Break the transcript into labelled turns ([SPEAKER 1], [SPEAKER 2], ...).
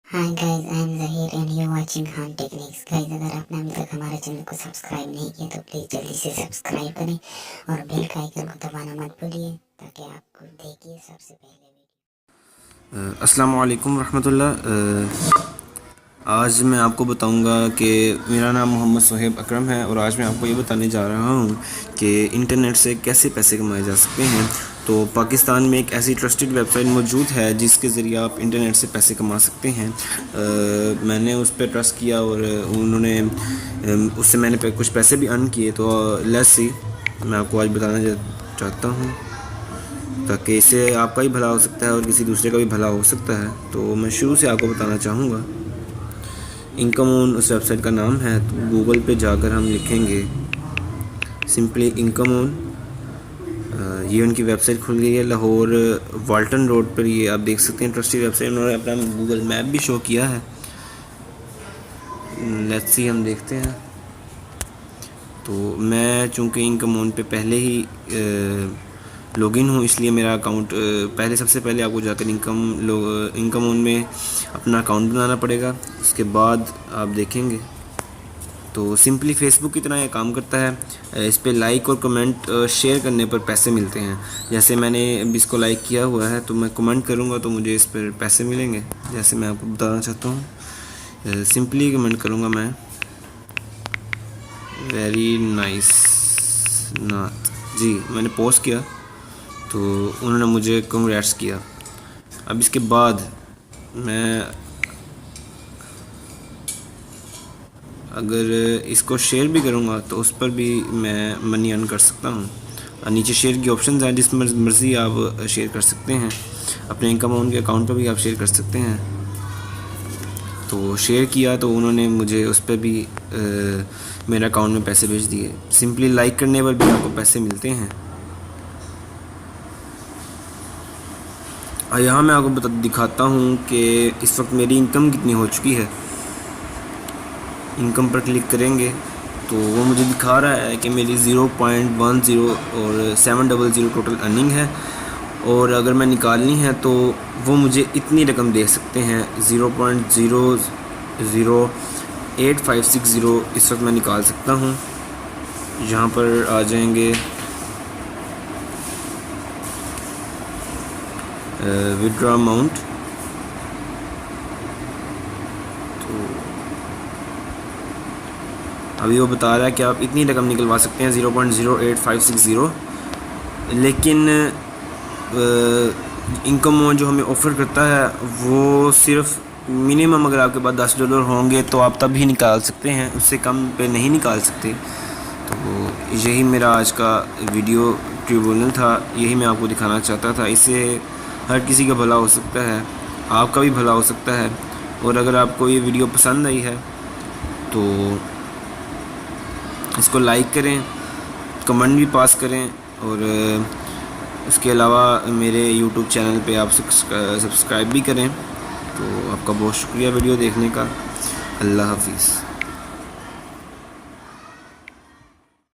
[SPEAKER 1] Hi guys, I am Zaheer and you watching Khan techniques. Guys, अगर आपने अभी तक हमारे चैनल को सब्सक्राइब नहीं किया तो प्लीज़ जल्दी से सब्सक्राइब करें और बेल का आइकन को दबाना मत भूलिए ताकि आपको देखिए सबसे पहले।
[SPEAKER 2] अस्सलाम वालेकुम रहमतुल्लाह। आज मैं आपको बताऊंगा कि मेरा नाम मोहम्मद सोहेब अकरम है और आज मैं आपको ये बताने जा रहा हूँ कि इंटरनेट से कैसे पैसे कमाए जा सकते हैं। तो पाकिस्तान में एक ऐसी ट्रस्टेड वेबसाइट मौजूद है जिसके ज़रिए आप इंटरनेट से पैसे कमा सकते हैं। मैंने उस पर ट्रस्ट किया और उन्होंने उससे मैंने कुछ पैसे भी अर्न किए। तो लेट्स सी, मैं आपको आज बताना चाहता हूँ ताकि इससे आपका ही भला हो सकता है और किसी दूसरे का भी भला हो सकता है। तो मैं शुरू से आपको बताना चाहूँगा। इनकम ऑन उस वेबसाइट का नाम है। तो गूगल पे जाकर हम लिखेंगे सिंपली इनकम ऑन। ये उनकी वेबसाइट खुल गई है लाहौर वाल्टन रोड पर। ये आप देख सकते हैं ट्रस्टी वेबसाइट। उन्होंने अपना गूगल मैप भी शो किया है। लेट्स सी, हम देखते हैं। तो मैं चूँकि इनकम ऑन पे पहले ही लॉगिन हूँ इसलिए मेरा अकाउंट सबसे पहले आपको जाकर इनकम ऑन में अपना अकाउंट बनाना पड़ेगा। उसके बाद आप देखेंगे तो सिंपली फेसबुक की तरह ये काम करता है। इस पर लाइक और कमेंट शेयर करने पर पैसे मिलते हैं। जैसे मैंने अभी इसको लाइक किया हुआ है तो मैं कमेंट करूँगा तो मुझे इस पर पैसे मिलेंगे। जैसे मैं आपको बताना चाहता हूँ, सिंपली कमेंट करूँगा मैं, वेरी नाइस नाथ जी। मैंने पोस्ट किया तो उन्होंने मुझे कंग्रेट्स किया। अब इसके बाद मैं अगर इसको शेयर भी करूँगा तो उस पर भी मैं मनी अर्न कर सकता हूँ। नीचे शेयर की ऑप्शंस हैं, जिस मर्ज़ी आप शेयर कर सकते हैं। अपने इनकम ऑन के अकाउंट पर भी आप शेयर कर सकते हैं। तो शेयर किया तो उन्होंने मुझे उस पर भी मेरे अकाउंट में पैसे भेज दिए। सिंपली लाइक करने पर भी आपको पैसे मिलते हैं। यहाँ मैं आपको दिखाता हूँ कि इस वक्त मेरी इनकम कितनी हो चुकी है। इनकम पर क्लिक करेंगे तो वो मुझे दिखा रहा है कि मेरी 0.10 और 700 टोटल अर्निंग है। और अगर मैं निकालनी है तो वो मुझे इतनी रकम दे सकते हैं, 0.008560 इस वक्त मैं निकाल सकता हूँ। यहाँ पर आ जाएंगे विड्रॉ अमाउंट। तो अभी वो बता रहा है कि आप इतनी रकम निकलवा सकते हैं, 0.08560। लेकिन इनकम ऑन जो हमें ऑफ़र करता है वो सिर्फ मिनिमम, अगर आपके पास $10 होंगे तो आप तब ही निकाल सकते हैं, उससे कम पे नहीं निकाल सकते। तो यही मेरा आज का वीडियो ट्यूटोरियल था, यही मैं आपको दिखाना चाहता था। इससे हर किसी का भला हो सकता है, आपका भी भला हो सकता है। और अगर आपको ये वीडियो पसंद आई है तो इसको लाइक करें, कमेंट भी पास करें और उसके अलावा मेरे यूट्यूब चैनल पे आप सब्सक्राइब भी करें। तो आपका बहुत शुक्रिया वीडियो देखने का। अल्लाह हाफिज़।